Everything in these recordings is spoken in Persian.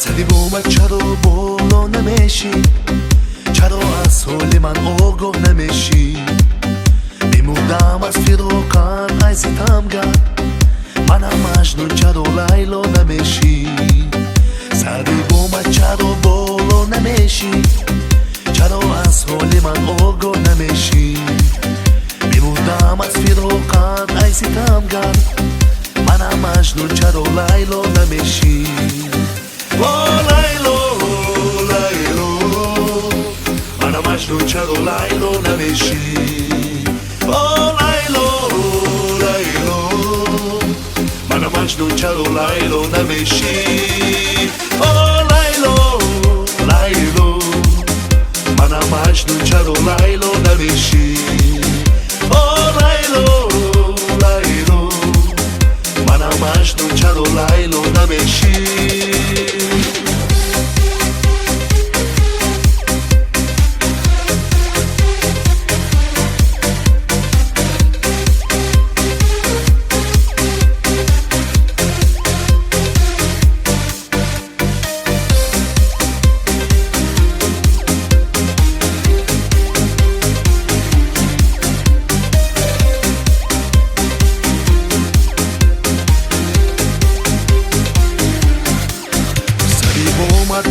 سری با اومد چرا بالا نمیشی؟ چرا از حال من آگاه نمیشی؟ میمودم از فراقت عزیزم گرد منم مجنون چرا لیلا نمیشی؟ سری با اومد چرا بالا نمیشی؟ چرا از حال من آگاه نمیشی؟ میمودم از فراقت عزیزم گرد منم مجنون چرا لیلا نمیشی؟ لیلا لیلا منم مجنون چرا لیلا نمیشی؟ لیلا لیلا منم مجنون چرا لیلا نمیشی؟ لیلا لیلا منم مجنون چرا لیلا نمیشی؟ لیلا لیلا منم مجنون چرا لیلا نمیشی؟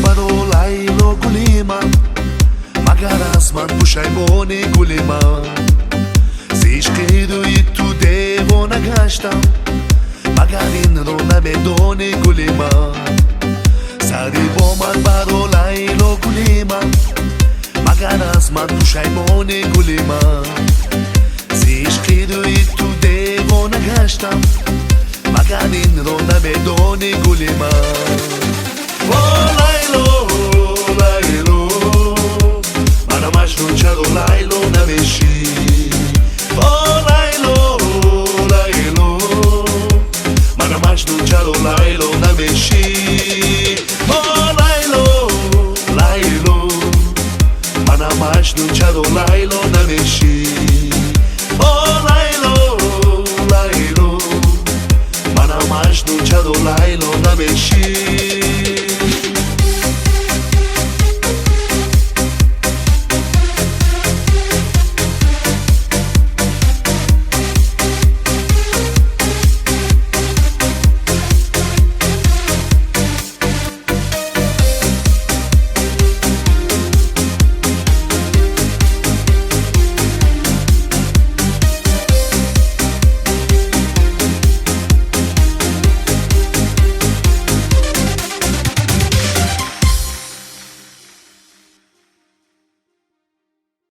برا لیلا گلی من مگر از من پشیمانی گلی من زیش که روی تو دیوانه گشتم مگر این رو نمیدانی گلی من سری با من برا لیلا گلی من مگر از من پشیمانی گلی من زیش که روی تو دیوانه گشتم مگر این رو نمیدانی گلی من